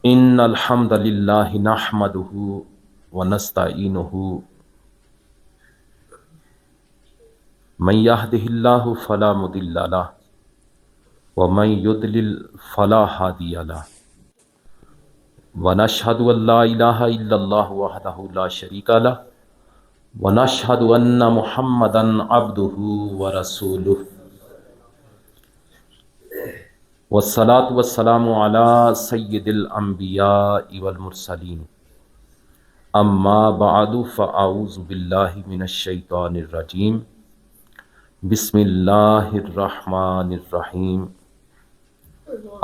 ان الحمد للہ نحمده ونستعینه من يهده اللہ فلا مضل له ومن يضلل فلا هادی له ونشهد ان لا الہ الا اللہ وحدہ لا شریک له ونشهد ان محمدا عبدہ ورسولہ والصلاة والسلام علی سید الانبیاء والمرسلین اما بعد فاعوذ باللہ من الشیطان الرجیم بسم اللہ الرحمن الرحیم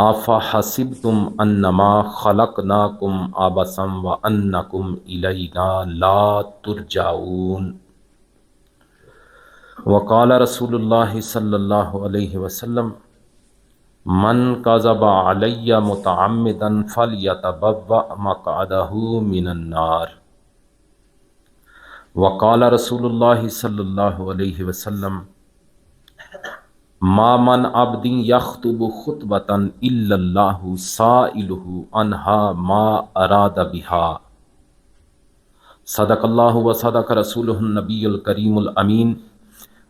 افحسبتم انما خلقناکم عبثا وانکم الینا لا ترجعون وقال رسول اللہ صلی اللہ علیہ وسلم من کذب علی متعمدا فلیتبوأ مقعدہ من النار وقال رسول اللہ صلی اللہ علیہ وسلم ما من عبد یخطب خطبۃ الا اللہ سائلہ عنہا ما اراد بہا صدق اللہ وصدق رسولہ النبی الکریم الامین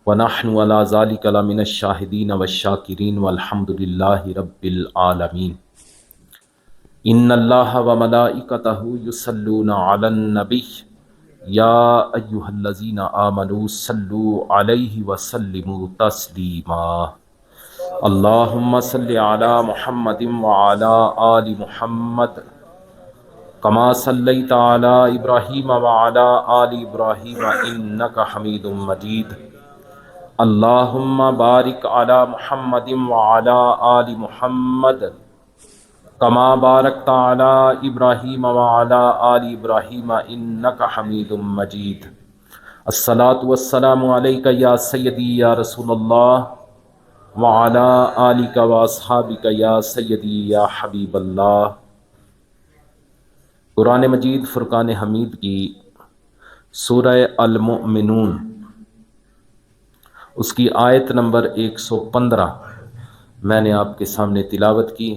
ونحن علی ذلک لمن الشاہدین والشاکرین والحمد للہ رب العالمین ان اللہ وملائکتہ یصلون علی النبی یا ایہا الذین آمنوا صلوا علیہ وسلموا تسلیما اللہم صل علی محمد وعلی آل محمد کما صلیت علی ابراہیم وعلی آل ابراہیم انک حمید مجید اللہم بارک علی محمد وعلی آل محمد کما بارکت علی ابراہیم وعلی آل ابراہیم انک حمید مجید الصلاۃ والسلام علیک یا سیدی یا رسول اللہ وعلی آلک واصحابک یا سیدی یا حبیب اللہ۔ قرآن مجید فرقان حمید کی سورہ المؤمنون اس کی آیت نمبر 115 میں نے آپ کے سامنے تلاوت کی۔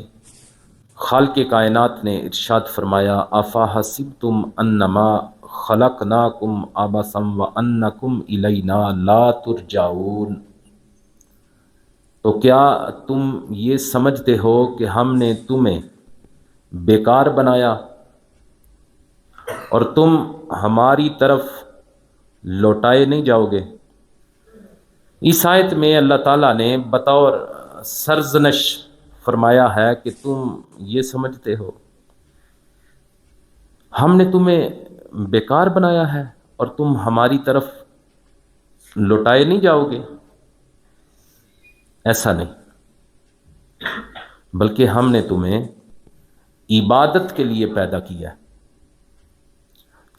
خالق کائنات نے ارشاد فرمایا افحسبتم انما خلقناکم عبثا وانکم الینا لا ترجعون، تو کیا تم یہ سمجھتے ہو کہ ہم نے تمہیں بیکار بنایا اور تم ہماری طرف لوٹائے نہیں جاؤ گے؟ اس آیت میں اللہ تعالیٰ نے بطور سرزنش فرمایا ہے کہ تم یہ سمجھتے ہو ہم نے تمہیں بیکار بنایا ہے اور تم ہماری طرف لوٹائے نہیں جاؤ گے؟ ایسا نہیں، بلکہ ہم نے تمہیں عبادت کے لیے پیدا کیا ہے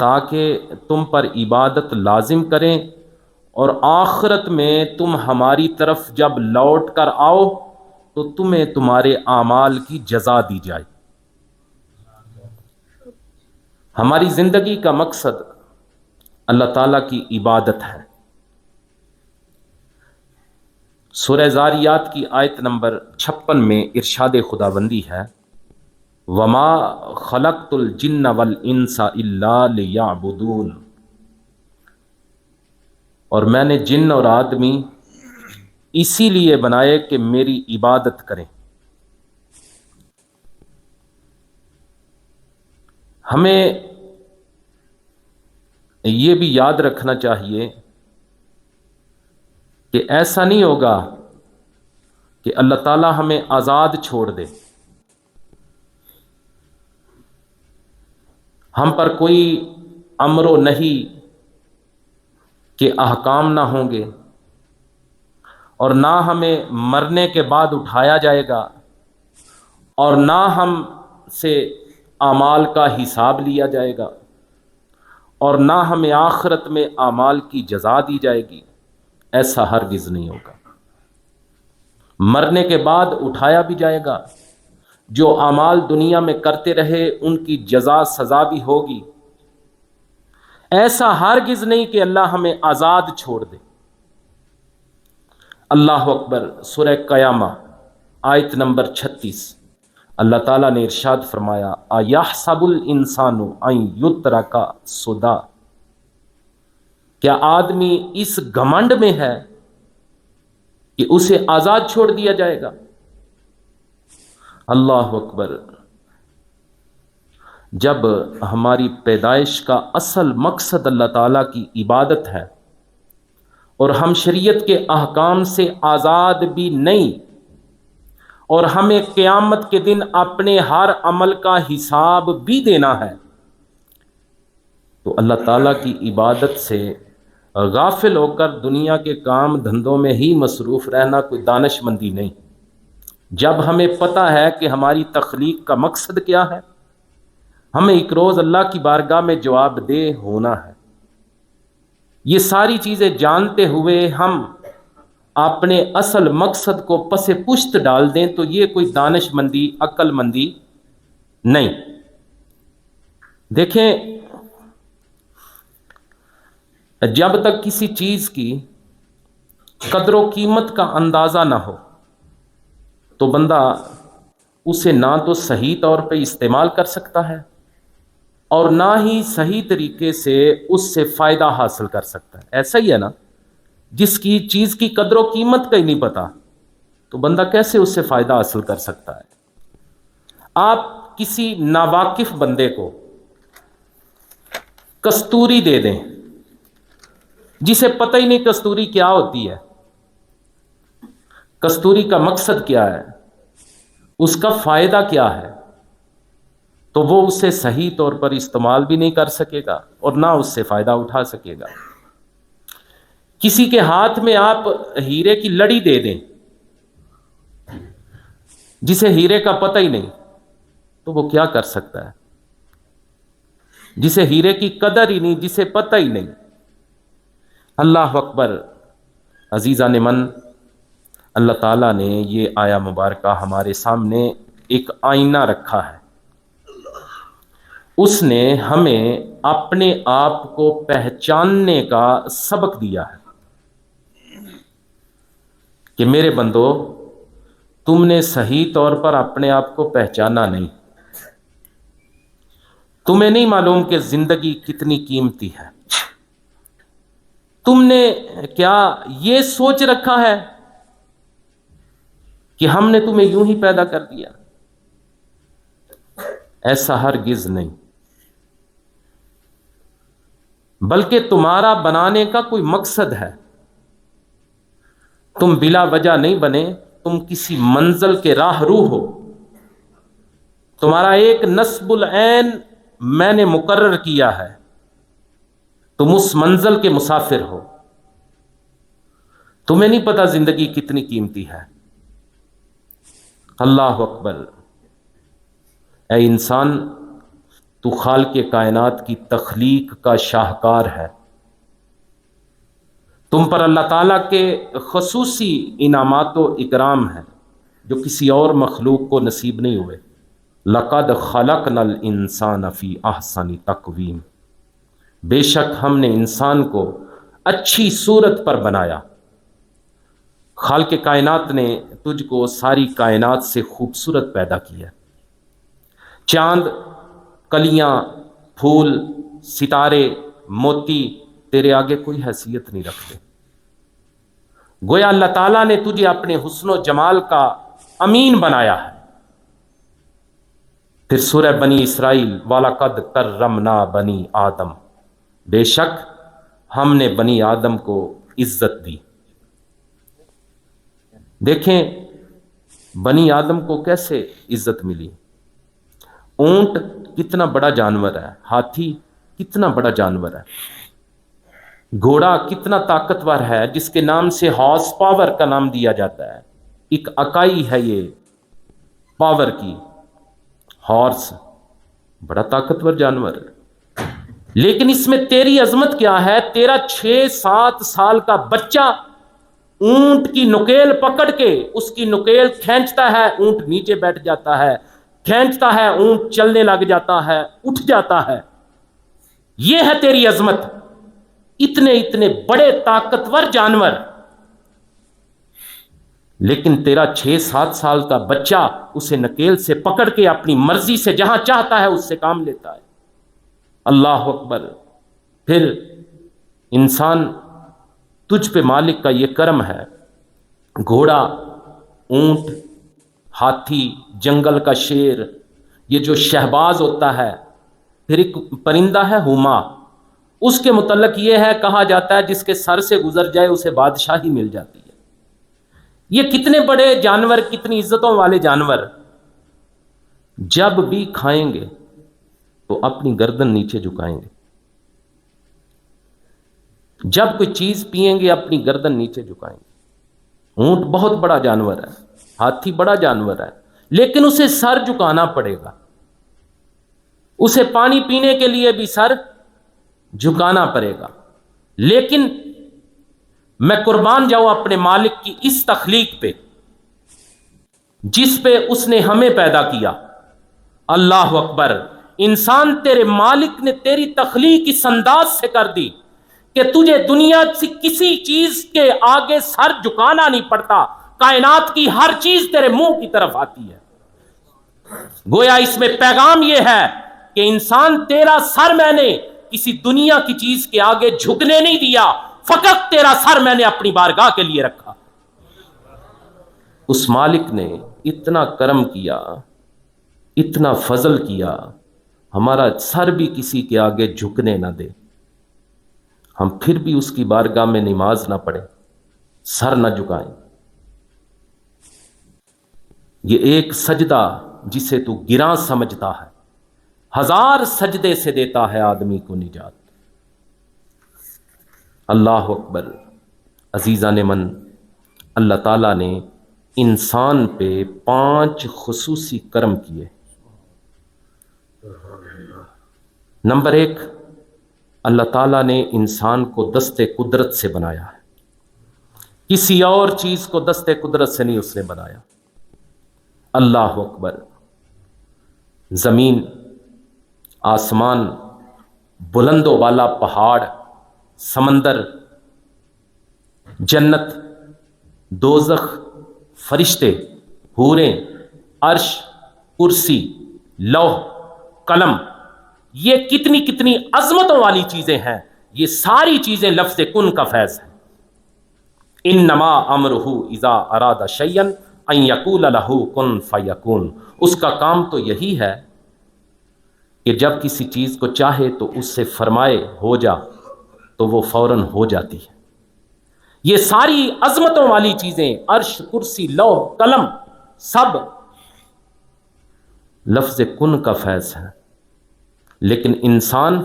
تاکہ تم پر عبادت لازم کریں اور آخرت میں تم ہماری طرف جب لوٹ کر آؤ تو تمہیں تمہارے اعمال کی جزا دی جائے۔ ہماری زندگی کا مقصد اللہ تعالیٰ کی عبادت ہے۔ سورہ زاریات کی آیت نمبر 56 میں ارشاد خداوندی ہے وما خلقت الجن والانس الا لیعبدون، اور میں نے جن اور آدمی اسی لیے بنائے کہ میری عبادت کریں۔ ہمیں یہ بھی یاد رکھنا چاہیے کہ ایسا نہیں ہوگا کہ اللہ تعالیٰ ہمیں آزاد چھوڑ دے، ہم پر کوئی امر و نہی کے احکام نہ ہوں گے اور نہ ہمیں مرنے کے بعد اٹھایا جائے گا اور نہ ہم سے اعمال کا حساب لیا جائے گا اور نہ ہمیں آخرت میں اعمال کی جزا دی جائے گی۔ ایسا ہرگز نہیں ہوگا۔ مرنے کے بعد اٹھایا بھی جائے گا، جو اعمال دنیا میں کرتے رہے ان کی جزا سزا بھی ہوگی۔ ایسا ہرگز نہیں کہ اللہ ہمیں آزاد چھوڑ دے۔ اللہ اکبر۔ سورہ قیامہ آیت نمبر 36 اللہ تعالیٰ نے ارشاد فرمایا ایحسب الانسان ان یترک سدی، کیا آدمی اس گھمنڈ میں ہے کہ اسے آزاد چھوڑ دیا جائے گا؟ اللہ اکبر۔ جب ہماری پیدائش کا اصل مقصد اللہ تعالیٰ کی عبادت ہے اور ہم شریعت کے احکام سے آزاد بھی نہیں، اور ہمیں قیامت کے دن اپنے ہر عمل کا حساب بھی دینا ہے، تو اللہ تعالیٰ کی عبادت سے غافل ہو کر دنیا کے کام دھندوں میں ہی مصروف رہنا کوئی دانش مندی نہیں۔ جب ہمیں پتہ ہے کہ ہماری تخلیق کا مقصد کیا ہے، ہمیں ایک روز اللہ کی بارگاہ میں جواب دہ ہونا ہے، یہ ساری چیزیں جانتے ہوئے ہم اپنے اصل مقصد کو پس پشت ڈال دیں تو یہ کوئی دانش مندی، عقل مندی نہیں۔ دیکھیں، جب تک کسی چیز کی قدر و قیمت کا اندازہ نہ ہو تو بندہ اسے نہ تو صحیح طور پہ استعمال کر سکتا ہے اور نہ ہی صحیح طریقے سے اس سے فائدہ حاصل کر سکتا ہے۔ ایسا ہی ہے نا، جس کی چیز کی قدر و قیمت کا ہی نہیں پتا تو بندہ کیسے اس سے فائدہ حاصل کر سکتا ہے؟ آپ کسی ناواقف بندے کو کستوری دے دیں جسے پتہ ہی نہیں کستوری کیا ہوتی ہے، کستوری کا مقصد کیا ہے، اس کا فائدہ کیا ہے، تو وہ اسے صحیح طور پر استعمال بھی نہیں کر سکے گا اور نہ اس سے فائدہ اٹھا سکے گا۔ کسی کے ہاتھ میں آپ ہیرے کی لڑی دے دیں جسے ہیرے کا پتہ ہی نہیں، تو وہ کیا کر سکتا ہے؟ جسے ہیرے کی قدر ہی نہیں، جسے پتہ ہی نہیں۔ اللہ اکبر۔ عزیزان من، اللہ تعالیٰ نے یہ آیا مبارکہ ہمارے سامنے ایک آئینہ رکھا ہے، اس نے ہمیں اپنے آپ کو پہچاننے کا سبق دیا ہے کہ میرے بندو، تم نے صحیح طور پر اپنے آپ کو پہچانا نہیں، تمہیں نہیں معلوم کہ زندگی کتنی قیمتی ہے، تم نے کیا یہ سوچ رکھا ہے کہ ہم نے تمہیں یوں ہی پیدا کر دیا؟ ایسا ہرگز نہیں، بلکہ تمہارا بنانے کا کوئی مقصد ہے۔ تم بلا وجہ نہیں بنے، تم کسی منزل کے راہ رو ہو، تمہارا ایک نصب العین میں نے مقرر کیا ہے، تم اس منزل کے مسافر ہو، تمہیں نہیں پتا زندگی کتنی قیمتی ہے۔ اللہ اکبر۔ اے انسان، تو خالق کائنات کی تخلیق کا شاہکار ہے، تم پر اللہ تعالیٰ کے خصوصی انعامات و اکرام ہیں جو کسی اور مخلوق کو نصیب نہیں ہوئے۔ لقد خلقنا الانسان فی احسن تقویم، بے شک ہم نے انسان کو اچھی صورت پر بنایا۔ خالق کائنات نے تجھ کو ساری کائنات سے خوبصورت پیدا کیا۔ چاند، کلیاں، پھول، ستارے، موتی تیرے آگے کوئی حیثیت نہیں رکھتے۔ گویا اللہ تعالیٰ نے تجھے اپنے حسن و جمال کا امین بنایا ہے۔ پھر سورہ بنی اسرائیل، وَلَقَدْ كَرَّمْنَا بَنِي آدم، بے شک ہم نے بنی آدم کو عزت دی۔ دیکھیں بنی آدم کو کیسے عزت ملی۔ اونٹ کتنا بڑا جانور ہے، ہاتھی کتنا بڑا جانور ہے، گھوڑا کتنا طاقتور ہے جس کے نام سے ہارس پاور کا نام دیا جاتا ہے۔ ایک اکائی ہے یہ پاور کی، ہارس بڑا طاقتور جانور ہے، لیکن اس میں تیری عظمت کیا ہے؟ تیرا 6-7 سال کا بچہ اونٹ کی نکیل پکڑ کے اس کی نکیل کھینچتا ہے، اونٹ نیچے بیٹھ جاتا ہے، کھینچتا ہے، اونٹ چلنے لگ جاتا ہے، اٹھ جاتا ہے۔ یہ ہے تیری عظمت۔ اتنے اتنے بڑے طاقتور جانور لیکن تیرا 6-7 سال کا بچہ اسے نکیل سے پکڑ کے اپنی مرضی سے جہاں چاہتا ہے اس سے کام لیتا ہے۔ اللہ اکبر۔ پھر انسان تجھ پہ مالک کا یہ کرم ہے، گھوڑا، اونٹ، ہاتھی، جنگل کا شیر، یہ جو شہباز ہوتا ہے، پھر ایک پرندہ ہے ہما، اس کے متعلق یہ ہے، کہا جاتا ہے جس کے سر سے گزر جائے اسے بادشاہی مل جاتی ہے۔ یہ کتنے بڑے جانور، کتنی عزتوں والے جانور، جب بھی کھائیں گے تو اپنی گردن نیچے جھکائیں گے، جب کوئی چیز پئیں گے اپنی گردن نیچے جھکائیں گے۔ اونٹ بہت بڑا جانور ہے، ہاتھی بڑا جانور ہے، لیکن اسے سر جھکانا پڑے گا، اسے پانی پینے کے لیے بھی سر جھکانا پڑے گا۔ لیکن میں قربان جاؤں اپنے مالک کی اس تخلیق پہ جس پہ اس نے ہمیں پیدا کیا۔ اللہ اکبر۔ انسان تیرے مالک نے تیری تخلیق اس انداز سے کر دی کہ تجھے دنیا سے کسی چیز کے آگے سر جھکانا نہیں پڑتا، کائنات کی ہر چیز تیرے منہ کی طرف آتی ہے۔ گویا اس میں پیغام یہ ہے کہ انسان تیرا سر میں نے کسی دنیا کی چیز کے آگے جھکنے نہیں دیا، فقط تیرا سر میں نے اپنی بارگاہ کے لیے رکھا۔ اس مالک نے اتنا کرم کیا، اتنا فضل کیا، ہمارا سر بھی کسی کے آگے جھکنے نہ دے، ہم پھر بھی اس کی بارگاہ میں نماز نہ پڑھیں، سر نہ جھکائیں۔ یہ ایک سجدہ جسے تو گراں سمجھتا ہے، 1000 سجدے سے دیتا ہے آدمی کو نجات۔ اللہ اکبر۔ عزیزان من، اللہ تعالیٰ نے انسان پہ 5 خصوصی کرم کیے۔ نمبر 1، اللہ تعالیٰ نے انسان کو دست قدرت سے بنایا ہے، کسی اور چیز کو دست قدرت سے نہیں اس نے بنایا۔ اللہ اکبر۔ زمین، آسمان، بلند و بالا پہاڑ، سمندر، جنت، دوزخ، فرشتے، حوریں، عرش، کرسی، لوح، قلم، یہ کتنی کتنی عظمتوں والی چیزیں ہیں۔ یہ ساری چیزیں لفظ کن کا فیض ہے۔ انما امرہ اذا اراد شیئا ان یقول لہ کن فیکون۔ اس کا کام تو یہی ہے کہ جب کسی چیز کو چاہے تو اس سے فرمائے ہو جا تو وہ فوراً ہو جاتی ہے۔ یہ ساری عظمتوں والی چیزیں، عرش، کرسی، لوح، قلم، سب لفظ کن کا فیض ہے۔ لیکن انسان،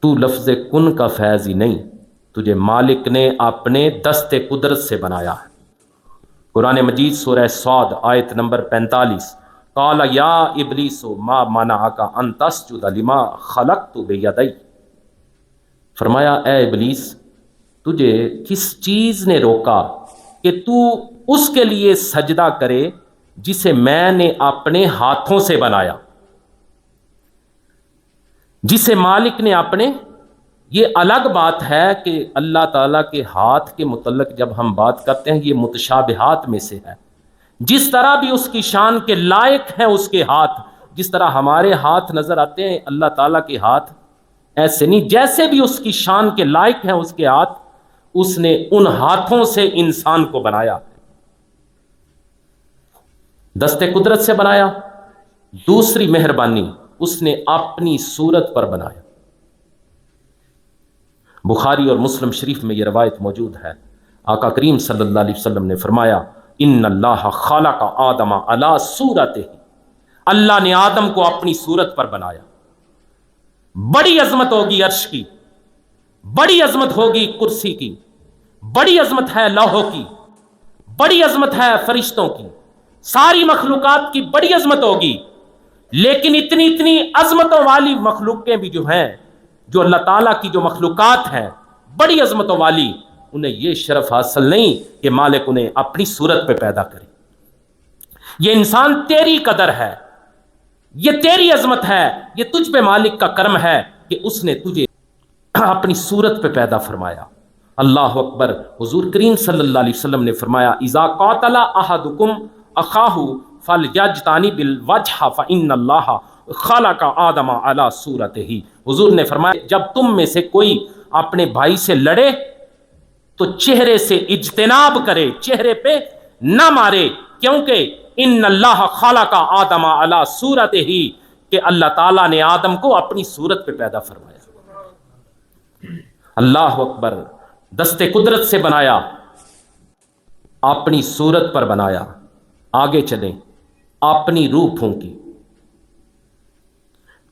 تو لفظ کن کا فیض ہی نہیں، تجھے مالک نے اپنے دست قدرت سے بنایا ہے۔ قرآن مجید سورہ صاد آیت نمبر 45، قال یا ابلیس ما منعک ان تسجد لما خلقت بیدی۔ فرمایا اے ابلیس، تجھے کس چیز نے روکا کہ تو اس کے لیے سجدہ کرے جسے میں نے اپنے ہاتھوں سے بنایا، جسے مالک نے اپنے۔ یہ الگ بات ہے کہ اللہ تعالیٰ کے ہاتھ کے متعلق جب ہم بات کرتے ہیں یہ متشابہات میں سے ہے۔ جس طرح بھی اس کی شان کے لائق ہیں اس کے ہاتھ، جس طرح ہمارے ہاتھ نظر آتے ہیں، اللہ تعالیٰ کے ہاتھ ایسے نہیں۔ جیسے بھی اس کی شان کے لائق ہیں اس کے ہاتھ، اس نے ان ہاتھوں سے انسان کو بنایا، دست قدرت سے بنایا۔ دوسری مہربانی، اس نے اپنی صورت پر بنایا۔ بخاری اور مسلم شریف میں یہ روایت موجود ہے، آقا کریم صلی اللہ علیہ وسلم نے فرمایا ان اللہ خلق آدم علی صورتہ، اللہ نے آدم کو اپنی صورت پر بنایا۔ بڑی عظمت ہوگی عرش کی، بڑی عظمت ہوگی کرسی کی، بڑی عظمت ہے لوحوں کی، بڑی عظمت ہے فرشتوں کی، ساری مخلوقات کی بڑی عظمت ہوگی۔ لیکن اتنی اتنی عظمتوں والی مخلوقیں بھی جو ہیں، جو اللہ تعالیٰ کی جو مخلوقات ہیں بڑی عظمتوں والی، انہیں یہ شرف حاصل نہیں کہ مالک انہیں اپنی صورت پہ پیدا کرے۔ یہ انسان تیری قدر ہے، یہ تیری عظمت ہے، یہ تجھ پہ مالک کا کرم ہے کہ اس نے تجھے اپنی صورت پہ پیدا فرمایا۔ اللہ اکبر۔ حضور کریم صلی اللہ علیہ وسلم نے فرمایا اذا قاتل احدکم اخاہ فلیجتنب الوجہ فان اللہ خلق آدم علی صورتہ۔ حضور نے فرمایا جب تم میں سے کوئی اپنے بھائی سے لڑے تو چہرے سے اجتناب کرے، چہرے پہ نہ مارے، کیونکہ ان اللہ خلق آدم علی صورتہ، کہ اللہ تعالیٰ نے آدم کو اپنی صورت پہ پیدا فرمایا۔ اللہ اکبر۔ دست قدرت سے بنایا، اپنی صورت پر بنایا۔ آگے چلیں، اپنی روح پھونکی۔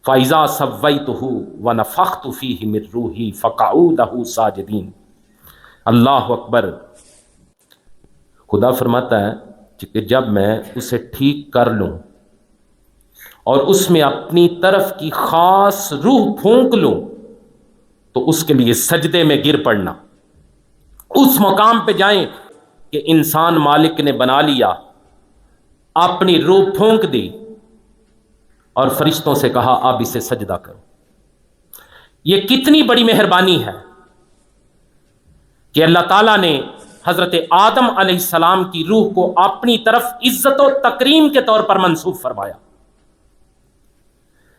فَإِذَا سَوَّيْتُهُ وَنَفَخْتُ فِيهِ مِن رُوحِي فَقَعُوا لَهُ سَاجِدِينَ۔ اللہ اکبر۔ خدا فرماتا ہے کہ جب میں اسے ٹھیک کر لوں اور اس میں اپنی طرف کی خاص روح پھونک لوں تو اس کے لیے سجدے میں گر پڑنا، اس مقام پہ جائیں کہ انسان مالک نے بنا لیا، اپنی روح پھونک دی اور فرشتوں سے کہا اب اسے سجدہ کرو۔ یہ کتنی بڑی مہربانی ہے کہ اللہ تعالیٰ نے حضرت آدم علیہ السلام کی روح کو اپنی طرف عزت و تکریم کے طور پر منسوب فرمایا،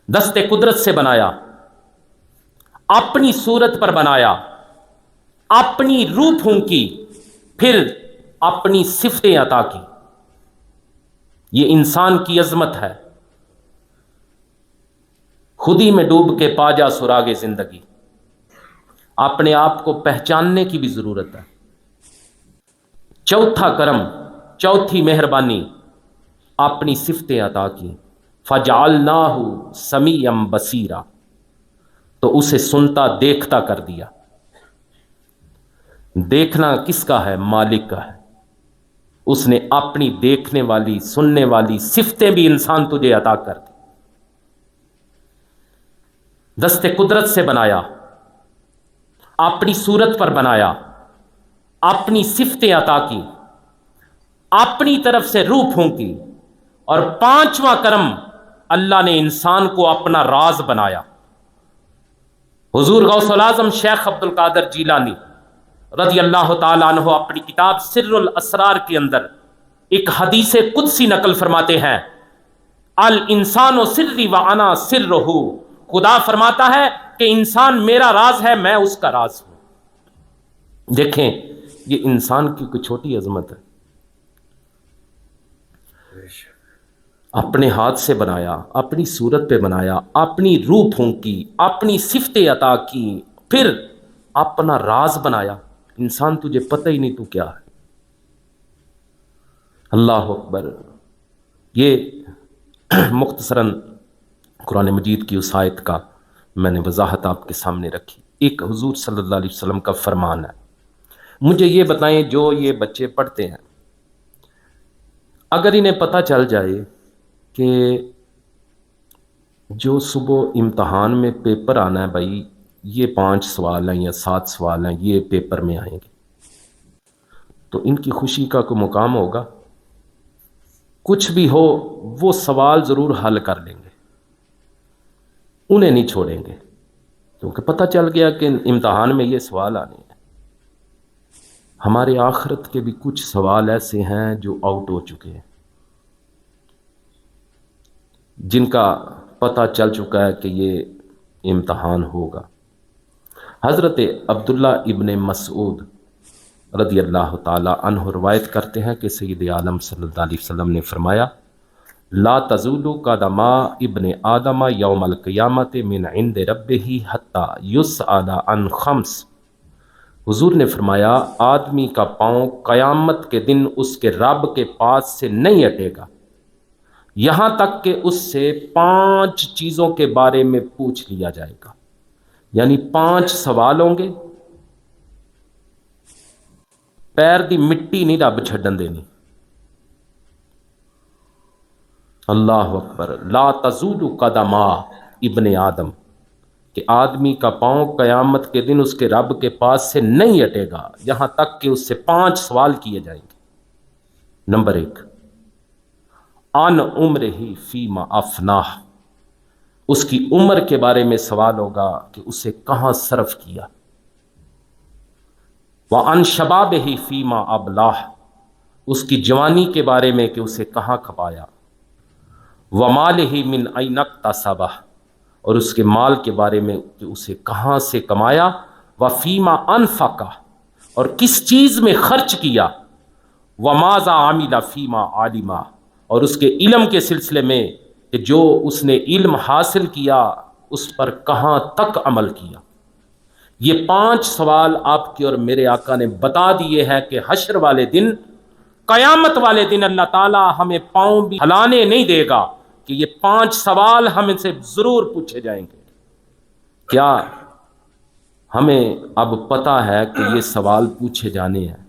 دست قدرت سے بنایا، اپنی صورت پر بنایا، اپنی روح پھونکی، پھر اپنی صفتیں عطا کی۔ یہ انسان کی عظمت ہے۔ خود ہی میں ڈوب کے پا جا سراغ زندگی۔ اپنے آپ کو پہچاننے کی بھی ضرورت ہے۔ چوتھا کرم، چوتھی مہربانی، اپنی صفتیں عطا کی۔ فَجَعَلْنَاهُ سَمِيعًا بَصِيرًا، تو اسے سنتا دیکھتا کر دیا۔ دیکھنا کس کا ہے؟ مالک کا ہے۔ اس نے اپنی دیکھنے والی سننے والی صفتیں بھی انسان تجھے عطا کر دی۔ دست قدرت سے بنایا، اپنی صورت پر بنایا، اپنی صفتیں عطا کی، اپنی طرف سے روح پھونکی، اور پانچواں کرم اللہ نے انسان کو اپنا راز بنایا۔ حضور غوث العظم شیخ عبد القادر جیلانی رضی اللہ تعالیٰ عنہ اپنی کتاب سر الاسرار کے اندر ایک حدیث قدسی نقل فرماتے ہیں، الانسان سری وانا سرہ، خدا فرماتا ہے کہ انسان میرا راز ہے، میں اس کا راز ہوں۔ دیکھیں یہ انسان کی کوئی چھوٹی عظمت ہے۔ اپنے ہاتھ سے بنایا، اپنی صورت پہ بنایا، اپنی روح پھونکی، اپنی صفتیں عطا کی، پھر اپنا راز بنایا۔ انسان تجھے پتہ ہی نہیں تو کیا ہے۔ اللہ اکبر۔ یہ مختصراً قرآن مجید کی اس آیت کا میں نے وضاحت آپ کے سامنے رکھی۔ ایک حضور صلی اللہ علیہ وسلم کا فرمان ہے۔ مجھے یہ بتائیں، جو یہ بچے پڑھتے ہیں، اگر انہیں پتہ چل جائے کہ جو صبح امتحان میں پیپر آنا ہے بھائی، یہ 5 سوال ہیں یا 7 سوال ہیں، یہ پیپر میں آئیں گے، تو ان کی خوشی کا کوئی مقام ہوگا؟ کچھ بھی ہو وہ سوال ضرور حل کر لیں گے، انہیں نہیں چھوڑیں گے، کیونکہ پتہ چل گیا کہ امتحان میں یہ سوال آنے ہیں۔ ہمارے آخرت کے بھی کچھ سوال ایسے ہیں جو آؤٹ ہو چکے ہیں، جن کا پتہ چل چکا ہے کہ یہ امتحان ہوگا۔ حضرت عبداللہ ابن مسعود رضی اللہ تعالی عنہ روایت کرتے ہیں کہ سید عالم صلی اللہ علیہ وسلم نے فرمایا لا تزول قدم ابن آدم یوم القیامت من عند ربہ حتی یسأل عن 5۔ حضور نے فرمایا آدمی کا پاؤں قیامت کے دن اس کے رب کے پاس سے نہیں ہٹے گا یہاں تک کہ اس سے 5 چیزوں کے بارے میں پوچھ لیا جائے گا، یعنی 5 سوال ہوں گے۔ پیر دی مٹی نہیں رب چھڈن دینی۔ اللہ اکبر۔ لا تزول قدم ابن آدم، کہ آدمی کا پاؤں قیامت کے دن اس کے رب کے پاس سے نہیں ہٹے گا یہاں تک کہ اس سے 5 سوال کیے جائیں گے۔ نمبر 1، عن عمرہ فیما افناہ، اس کی عمر کے بارے میں سوال ہوگا کہ اسے کہاں صرف کیا۔ وعن شبابہ فیما ابلاہ، اس کی جوانی کے بارے میں کہ اسے کہاں کھپایا، ومالہ من این اکتسبہ، اور اس کے مال کے بارے میں کہ اسے کہاں سے کمایا، وفیما انفقہ، اور کس چیز میں خرچ کیا، وماذا عمل فیما علما، اور اس کے علم کے سلسلے میں کہ جو اس نے علم حاصل کیا اس پر کہاں تک عمل کیا۔ یہ 5 سوال آپ کے اور میرے آقا نے بتا دیے ہیں کہ حشر والے دن، قیامت والے دن اللہ تعالیٰ ہمیں پاؤں بھی ہلانے نہیں دے گا کہ یہ 5 سوال ہم سے ضرور پوچھے جائیں گے۔ کیا ہمیں اب پتہ ہے کہ یہ سوال پوچھے جانے ہیں؟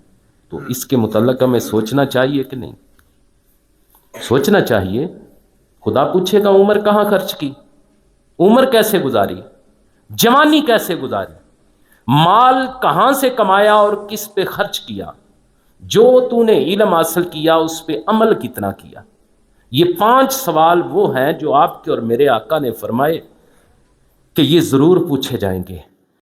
تو اس کے متعلق ہمیں سوچنا چاہیے کہ نہیں؟ سوچنا چاہیے۔ خدا پوچھے گا عمر کہاں خرچ کی، عمر کیسے گزاری، جوانی کیسے گزاری، مال کہاں سے کمایا اور کس پہ خرچ کیا، جو تو نے علم حاصل کیا اس پہ عمل کتنا کیا۔ یہ 5 سوال وہ ہیں جو آپ کے اور میرے آقا نے فرمائے کہ یہ ضرور پوچھے جائیں گے۔